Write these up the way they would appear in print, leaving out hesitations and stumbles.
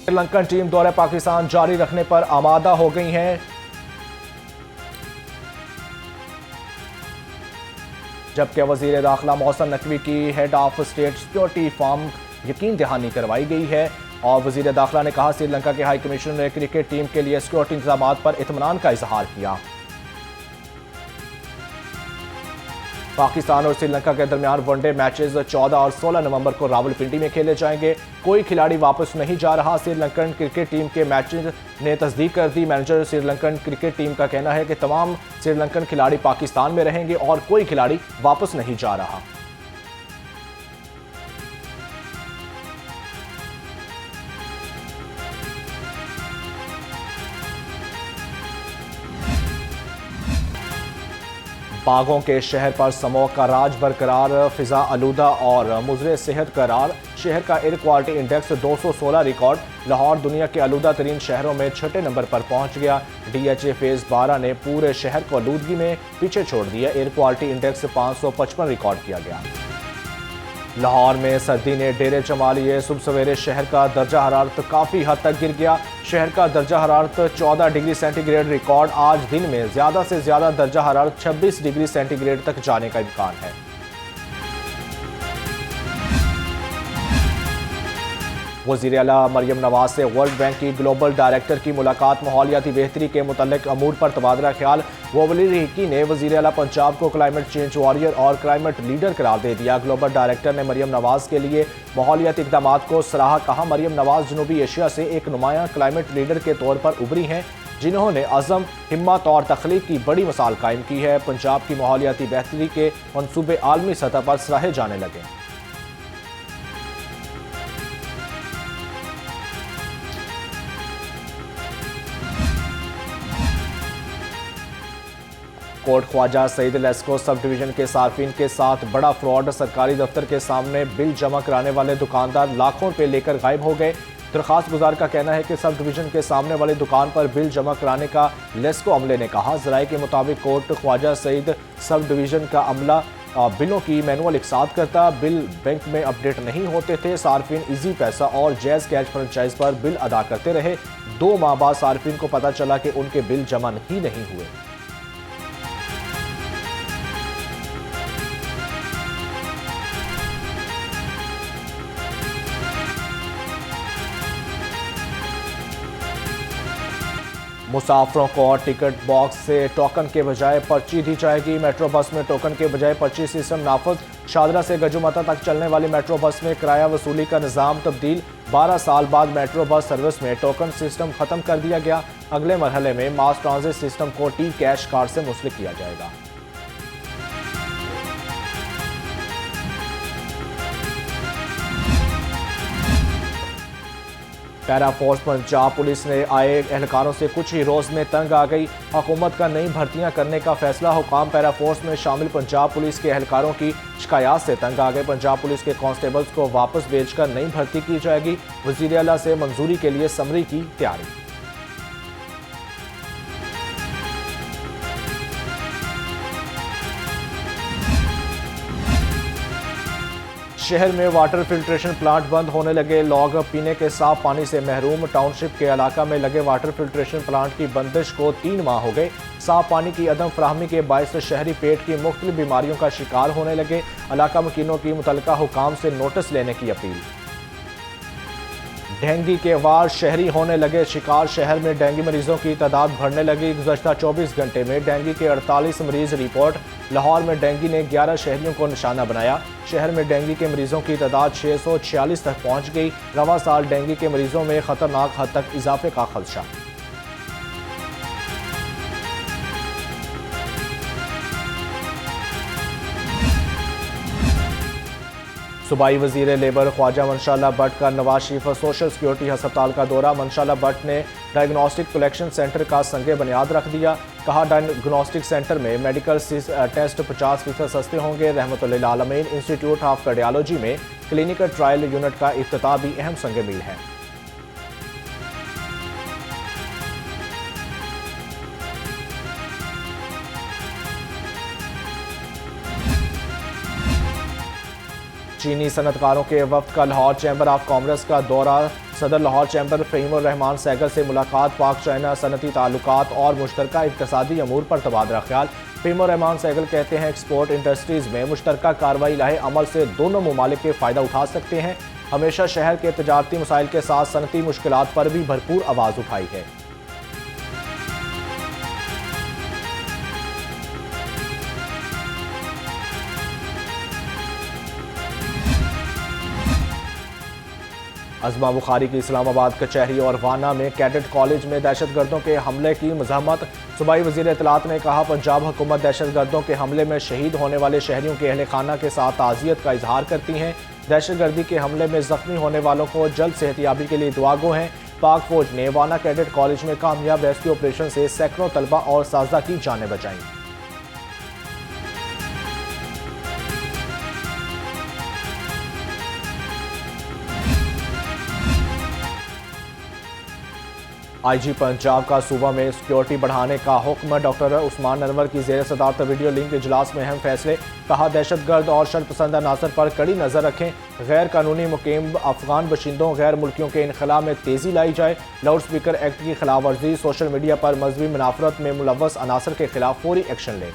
Sri Lankan team दौरे पाकिस्तान जारी रखने पर आमादा हो गई है। जबकि वजीर दाखिला मोहसिन नकवी की head of state security form यकीन दहानी करवाई गई है और वजीर दाखिला ने कहा श्रीलंका के हाई कमिश्नर ने क्रिकेट टीम के लिए सिक्योरिटी इंतजाम पर इत्मीनान का इजहार किया। पाकिस्तान और श्रीलंका के दरमियान वनडे मैचेस 14 और 16 नवंबर को रावलपिंडी में खेले जाएंगे। कोई खिलाड़ी वापस नहीं जा रहा, श्रीलंकन क्रिकेट टीम के मैचेस ने तस्दीक कर दी। मैनेजर श्रीलंकन क्रिकेट टीम का कहना है कि तमाम श्रीलंकन खिलाड़ी पाकिस्तान में रहेंगे और कोई खिलाड़ी वापस नहीं जा रहा। बागों के शहर पर स्मोक का राज बरकरार, फिजा आलूदा और मुजरे सेहत करार। शहर का air quality index 216 record. Lahore दुनिया के आलूदा तरीन शहरों में 6ठे नंबर पर पहुंच गया। DHA फेज 12 ने पूरे शहर को आलूदगी में पीछे छोड़ दिया। एयर क्वालिटी इंडेक्स 555 रिकॉर्ड किया गया। लाहौर में सर्दी ने डेरे जमा लिए। सुबह सवेरे शहर का दर्जा हरारत काफ़ी हद तक गिर गया। शहर का दर्जा हरारत 14 डिग्री सेंटीग्रेड रिकॉर्ड। आज दिन में ज़्यादा से ज़्यादा दर्जा हरारत 26 डिग्री सेंटीग्रेड तक जाने का इम्कान है। वज़ीर आला मरियम नवाज से वर्ल्ड बैंक की ग्लोबल डायरेक्टर की मुलाकात। माहौलियाती बेहतरी के मुतल्लिक अमूर पर तबादला ख्याल। वली रिहकी ने वज़ीर आला पंजाब को क्लाइमेट चेंज वॉरियर और क्लाइमेट लीडर करार दे दिया। ग्लोबल डायरेक्टर ने मरियम नवाज के लिए माहौलियाती इक़दाम को सराहा। कहा मरियम नवाज जनूबी एशिया से एक नुमाया क्लाइमेट लीडर के तौर पर उभरी हैं जिन्होंने अज़म, हिम्मत और तख्लीक की बड़ी मिसाल कायम की है। पंजाब की माहौलियाती बेहतरी के मनसूबे आलमी सतह पर सराहे जाने लगे। Coat Khwaja Saeed LESCO sub division के सार्फिन के साथ बड़ा फ्रॉड। सरकारी दफ्तर के सामने बिल जमा कराने वाले दुकानदार लाखों रुपए लेकर गायब हो गए। दरखास्त गुजार का कहना है कि सब डिवीजन के सामने वाली दुकान पर बिल जमा कराने का लेस्को अमले ने कहा। जराये के मुताबिक coat Khwaja Saeed sub division का अमला बिलों की मैनुअल इकसात करता। बिल बैंक में अपडेट नहीं होते थे। सार्फिन इजी पैसा और जैज कैश फ्रेंचाइज पर बिल अदा करते रहे। 2 माह बाद सार्फिन को पता चला कि उनके बिल जमा ही नहीं हुए। मुसाफिरों को टिकट बॉक्स से टोकन के बजाय पर्ची दी जाएगी। मेट्रो बस में टोकन के बजाय पर्ची सिस्टम नाफज। शादरा से गजुमता तक चलने वाली मेट्रो बस में किराया वसूली का निज़ाम तब्दील। 12 साल बाद मेट्रो बस सर्विस में टोकन सिस्टम खत्म कर दिया गया। अगले मरहले में मास ट्रांजिट सिस्टम को टी कैश कार्ड से मुंसलिक किया जाएगा। पैरा फोर्स पंजाब पुलिस ने आए एहलकारों से कुछ ही रोज़ में तंग आ गई। हुकूमत का नई भर्तियां करने का फैसला। हुकाम पैरा फोर्स में शामिल पंजाब पुलिस के एहलकारों की शिकायत से तंग आ गए। पंजाब पुलिस के कांस्टेबल्स को वापस भेजकर नई भर्ती की जाएगी। वज़ीर आला से मंजूरी के लिए समरी की तैयारी। शहर में वाटर फिल्ट्रेशन प्लांट बंद होने लगे। लोग पीने के साफ पानी से महरूम। टाउनशिप के इलाका में लगे वाटर फिल्ट्रेशन प्लांट की बंदिश को 3 माह हो गए। साफ पानी की अदम फराहमी के बायस शहरी पेट की मुख्तलिफ बीमारियों का शिकार होने लगे। इलाका मकीनों की मुतल्लिका हुकाम से नोटिस लेने की अपील। डेंगू के वार शहरी होने लगे शिकार। शहर में डेंगू मरीजों की तादाद बढ़ने लगी। गुज़श्ता 24 घंटे में डेंगू के 48 मरीज रिपोर्ट। लाहौर में डेंगू ने 11 शहरियों को निशाना बनाया। शहर में डेंगू के मरीजों की तादाद 646 तक पहुंच गई। रवा साल डेंगू के मरीजों में खतरनाक हद तक इजाफे का खदशा। सूबाई वज़ीर लेबर ख्वाजा मंशाल्लाह भट्ट का नवाज शरीफ सोशल सिक्योरिटी अस्पताल का दौरा। मंशाल्लाह भट्ट ने डायग्नोस्टिक कलेक्शन सेंटर का संगे बुनियाद रख दिया। कहा डायग्नोस्टिक सेंटर में मेडिकल टेस्ट 50% सस्ते होंगे। रहमतुल्लिल आलमीन इंस्टीट्यूट ऑफ कार्डियोलॉजी में क्लिनिकल ट्रायल यूनिट का इफ्तिताह भी अहम संगे मील है। चीनी सनतकारों के वफ्द का लाहौर चैम्बर ऑफ कॉमर्स का दौरा। सदर लाहौर चैम्बर फ़हीमुर रहमान सैगल से मुलाकात। पाक चाइना सनती ताल्लुकात और मुश्तरका इक़्तिसादी अमूर पर तबादला ख्याल। फ़हीमुर रहमान सैगल कहते हैं एक्सपोर्ट इंडस्ट्रीज़ में मुश्तरका कार्रवाई लाहे अमल से दोनों ममालिक के फ़ायदा उठा सकते हैं। हमेशा शहर के तजारती मसाइल के साथ सनती मुश्किलात पर भी भरपूर आवाज़ उठाई है। अज़मा बुखारी की इस्लामाबाद कचहरी और वाना में कैडेट कॉलेज में दहशतगर्दों के हमले की मज़म्मत। सूबाई वज़ीर इत्तलात ने कहा पंजाब हुकूमत दहशतगर्दों के हमले में शहीद होने वाले शहरियों के अहले खाना के साथ ताज़ियत का इजहार करती हैं। दहशतगर्दी के हमले में ज़ख्मी होने वालों को जल्द सेहतियाबी के लिए दुआगो हैं। पाक फौज ने वाना कैडेट कॉलेज में कामयाब रेस्क्यू ऑपरेशन से सैकड़ों तलबा और साजा की जानें बचाईं। IG पंजाब का सूबा में सिक्योरिटी बढ़ाने का हुक्म। डॉक्टर उस्मान अनवर की ज़ेर सदारत वीडियो लिंक इजलास में अहम फैसले। कहा दहशतगर्द और शरपसंद अनासर पर कड़ी नज़र रखें। गैर कानूनी मुकीम अफगान बशिंदों गैर मुल्कियों के इनखला में तेज़ी लाई जाए। लाउड स्पीकर एक्ट की खिलाफ वर्जी। सोशल मीडिया पर मजहबी मुनाफरत में मुलव्वस अनासर के खिलाफ फौरी एक्शन लें।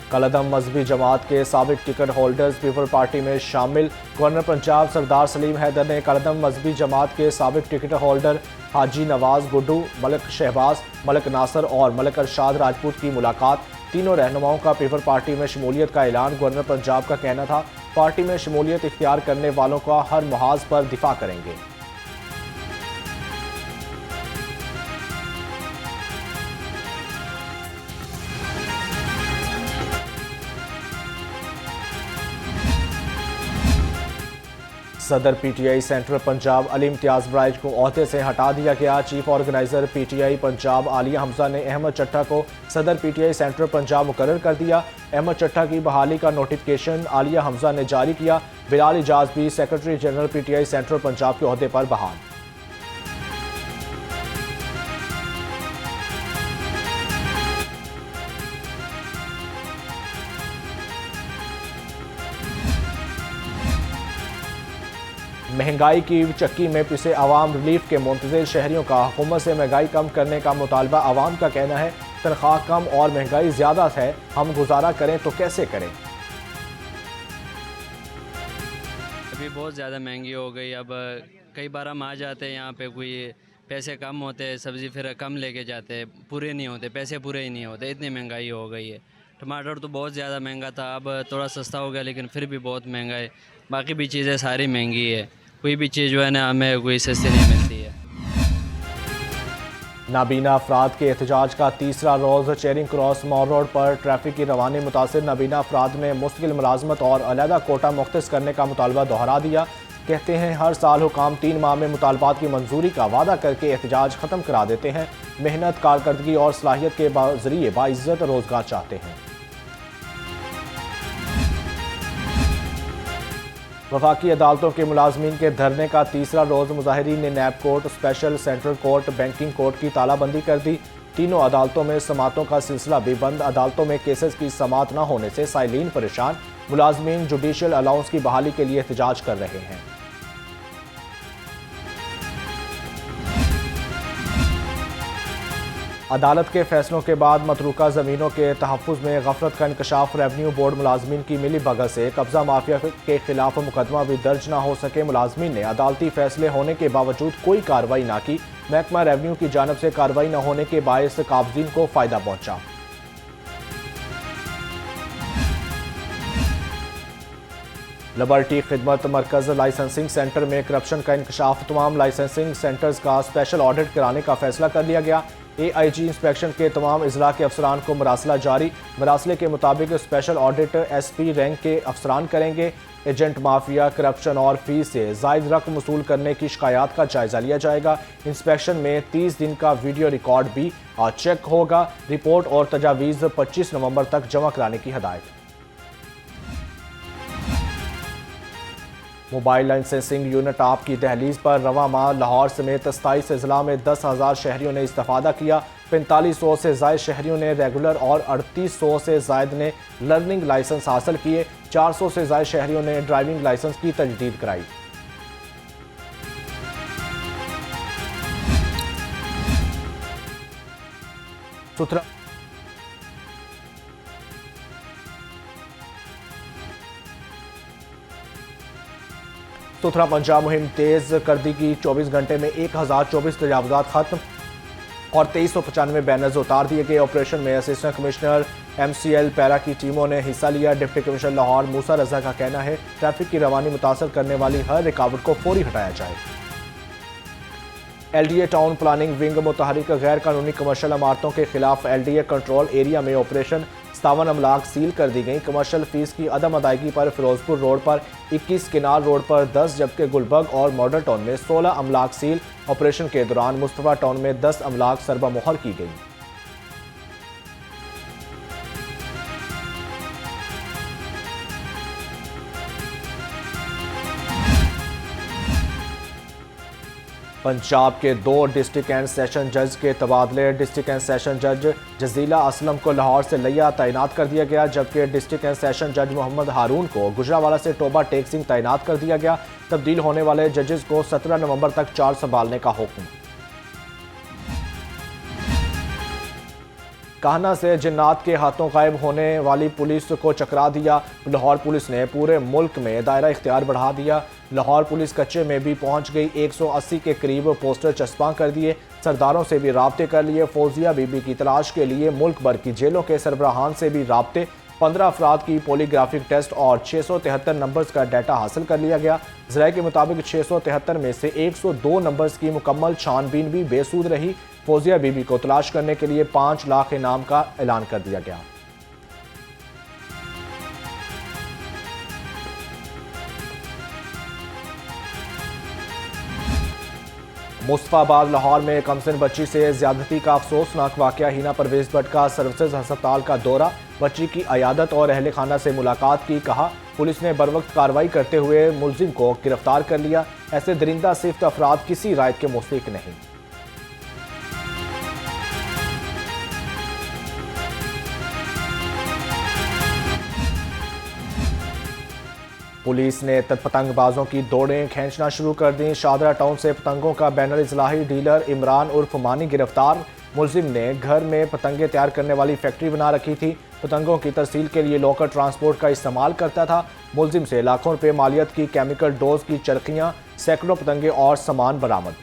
कलदम मजहबी जमात के साबिक टिकट होल्डर्स पीपल पार्टी में शामिल। गवर्नर पंजाब सरदार सलीम हैदर ने कलदम मजहबी जमात के साबिक टिकट होल्डर हाजी नवाज गुड्डू, मलिक शहबाज, मलिक नासर और मलिक अरशाद राजपूत की मुलाकात। तीनों रहनुमाओं का पीपल पार्टी में शमूलियत का ऐलान। गवर्नर पंजाब का कहना था पार्टी में शमूलियत इख्तियार करने वालों का हर मुहाज पर दिफा करेंगे। सदर PTI सेंट्रल पंजाब अली इम्तियाज़ ब्राइज को ओहदे से हटा दिया गया। Chief organiser PTI Punjab Alia Hamza ने अहमद चट्टा को सदर PTI सेंट्रल पंजाब मुकर्रर कर दिया। अहमद चट्टा की बहाली का नोटिफिकेशन आलिया हमजा ने जारी किया। बिलाल इजाज भी secretary general PTI central Punjab के ओहदे पर बहाल। महंगाई की चक्की में पिसे आवाम रिलीफ के मुंतज़िर शहरियों का हुकूमत से महंगाई कम करने का मुतालबा। आवाम का कहना है तनख्वाह कम और महंगाई ज़्यादा है, हम गुजारा करें तो कैसे करें। अभी बहुत ज़्यादा महंगी हो गई। अब कई बार हम आ जाते हैं यहाँ पे, कोई पैसे कम होते हैं, सब्ज़ी फिर कम लेके जाते हैं, पूरे नहीं होते, पैसे पूरे ही नहीं होते, इतनी महंगाई हो गई है। टमाटर तो बहुत ज़्यादा महंगा था, अब थोड़ा सस्ता हो गया, लेकिन फिर भी बहुत महंगा है। बाकी भी चीज़ें सारी महंगी है, कोई भी चीज़ जो है ना हमें कोई सस्ती नहीं मिलती है। नाबीना अफराद के एहतजाज का तीसरा रोज़ चेरिंग क्रॉस मॉल रोड पर ट्रैफिक की रवानी मुतासिर। नाबीना अफराद में मुस्तकिल मुलाजमत और अलहदा कोटा मुख्तस करने का मुतालबा दोहरा दिया। कहते हैं हर साल हुकाम 3 माह में मुतालबात की मंजूरी का वादा करके एहतजाज ख़त्म करा देते हैं। मेहनत, कारकर्दगी और सलाहियत के जरिए बाइज्जत रोज़गार चाहते हैं। वफाकी अदालतों के मुलाजमीन के धरने का तीसरा रोज़ मुजाहिरीन ने NAB court, special central court, banking court की तालाबंदी कर दी। तीनों अदालतों में समातों का सिलसिला भी बंद। अदालतों में केसेस की समात न होने से साइलीन परेशान। मुलाजमीन जुडिशल अलाउंस की बहाली के लिए एहतजाज कर रहे हैं। अदालत के फैसलों के बाद मतरूका ज़मीनों के तहफ़्फ़ुज़ में गफलत का इंकशाफ। रेवन्यू बोर्ड मुलाजमीन की मिली भगत से कब्जा माफिया के खिलाफ मुकदमा भी दर्ज न हो सके। मुलाजमीन ने अदालती फैसले होने के बावजूद कोई कार्रवाई न की। महकमा रेवन्यू की जानब से कार्रवाई न होने के बायस काबजीन को फ़ायदा पहुँचा। लिबर्टी खिदमत मरकज़ लाइसेंसिंग सेंटर में करप्शन का इंकशाफ। तमाम लाइसेंसिंग सेंटर्स का स्पेशल ऑडिट कराने का फैसला कर लिया गया। AIG इंस्पेक्शन के तमाम अजला के अफसरान को मरासला जारी। मरासले के मुताबिक स्पेशल ऑडिट SP रैंक के अफसरान करेंगे। एजेंट माफिया, करप्शन और फीस से जायद रकम वसूल करने की शिकायत का जायजा लिया जाएगा। इंस्पेक्शन में 30 दिन का वीडियो रिकॉर्ड भी चेक होगा। रिपोर्ट और तजावीज़ 25 नवंबर तक जमा कराने की हदायत। मोबाइल लाइसेंसिंग यूनिट आप की दहलीज पर रवां माह लाहौर समेत 27 अजला में 10,000 शहरियों ने इस्तेफादा किया। 4500 से ज़ायद शहरियों ने रेगुलर और 3800 से ज़ायद ने लर्निंग लाइसेंस हासिल किए। 400 से ज़ायद शहरियों ने ड्राइविंग लाइसेंस की तजदीद कराई। सुथरा पंजाब मुहिम तेज कर दी गई। 24 घंटे में 1024 तजावुजात खत्म और 2395 बैनर्स उतार दिए गए। ऑपरेशन में असिस्टेंट कमिश्नर MCL पैरा की टीमों ने हिस्सा लिया। डिप्टी कमिश्नर लाहौर मूसा रजा का कहना है ट्रैफिक की रवानी मुतासर करने वाली हर रुकावट को फौरी हटाया जाए। LDA टाउन प्लानिंग विंग मुतहरिक गैर कानूनी कमर्शल इमारतों के खिलाफ LDA कंट्रोल एरिया में ऑपरेशन 57 अमलाक सील कर दी गई। कमर्शल फीस की अदम अदायगी पर फिरोजपुर रोड पर 21, किनार रोड पर 10 जबकि गुलबर्ग और मॉडल टाउन में 16 अमलाक सील। ऑपरेशन के दौरान मुस्तफा टाउन में 10 अमलाक सरबा मुहर की गई। पंजाब के 2 डिस्ट्रिक्ट एंड सेशन जज के तबादले। डिस्ट्रिक्ट एंड सेशन जज जजीला असलम को लाहौर से लिया तैनात कर दिया गया, जबकि डिस्ट्रिक्ट एंड सेशन जज मोहम्मद हारून को गुजरावाला से टोबा टेक सिंह तैनात कर दिया गया। तब्दील होने वाले जजेस को 17 नवंबर तक चार्ज संभालने का हुक्म। काहना से जिन्नात के हाथों गायब होने वाली पुलिस को चकरा दिया। लाहौर पुलिस ने पूरे मुल्क में दायरा इख्तियार बढ़ा दिया। लाहौर पुलिस कच्चे में भी पहुंच गई। 180 के करीब पोस्टर चस्पा कर दिए। सरदारों से भी राब्ते कर लिए। फौजिया बीबी की तलाश के लिए मुल्क भर की जेलों के सरबराहान से भी राब्ते। 15 अफराद की पॉलीग्राफिक टेस्ट और 673 नंबर्स का डाटा हासिल कर लिया गया। ज़राए के मुताबिक 673 में से 102 नंबर्स की मुकम्मल छानबीन भी बेसूद रही। फौजिया बीबी को तलाश करने के लिए 5 लाख इनाम का ऐलान कर दिया गया। मुस्तफाबाद लाहौर में कमसिन बच्ची से ज्यादती का अफसोसनाक वाकया। हिना परवेज भट्ट का सर्विसेज अस्पताल का दौरा, बच्ची की अयादत और अहले खाना से मुलाकात की। कहा पुलिस ने बरवक्त कार्रवाई करते हुए मुलजिम को गिरफ्तार कर लिया। ऐसे दरिंदा सिफ्त अफराद किसी रायत के मुस्तहिक नहीं। पुलिस ने पतंगबाजों की दौड़ें खींचना शुरू कर दी। शादरा टाउन से पतंगों का बैनर इजलाही डीलर इमरान उर्फ मानी गिरफ्तार। मुलजिम ने घर में पतंगे तैयार करने वाली फैक्ट्री बना रखी थी। पतंगों की तरसील के लिए लोकल ट्रांसपोर्ट का इस्तेमाल करता था। मुलजिम से लाखों रुपए मालियत की केमिकल डोज की चरखियां, सैकड़ों पतंगे और सामान बरामद।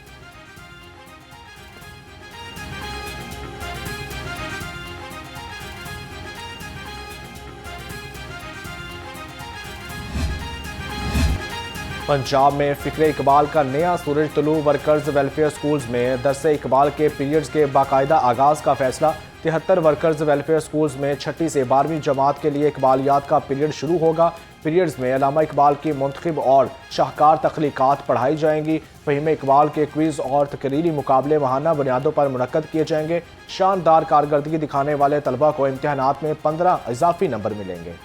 पंजाब में फ़िक्र इकबाल का नया सूरज तुलू। वर्कर्स वेलफेयर स्कूल्स में दरस इकबाल के पीरियड्स के बाकायदा आगाज़ का फैसला। 73 वर्कर्स वेलफेयर स्कूल्स में 6ठी से 12वीं जमात के लिए इकबालियात का पीरियड शुरू होगा। पीरियड्स में अल्लामा इकबाल की मुंतखब और शाहकार तख्लीकात पढ़ाई जाएंगी। फ़हीम इकबाल के क्विज़ और तकरीरी मुकाबले माहाना बुनियादों पर मुनक्कद किए जाएंगे। शानदार कारकर्दगी दिखाने वाले तलबा को इम्तहानात में 15 इजाफी नंबर मिलेंगे।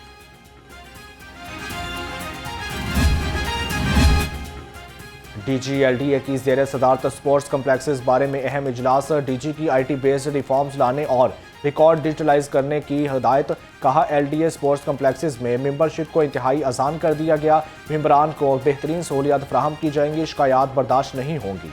DG LDA की ज़ेर सदारत स्पोर्ट्स कम्प्लेक्सेस बारे में अहम इजलास। DG की IT बेस्ड रिफॉर्म्स लाने और रिकॉर्ड डिजिटलाइज करने की हिदायत। कहा LDA स्पोर्ट्स कम्प्लेक्सेस में मेंबरशिप को इंतहाई आसान कर दिया गया। मेंबरान को बेहतरीन सहूलियात फराहम की जाएंगी। शिकायत बर्दाश्त नहीं होंगी।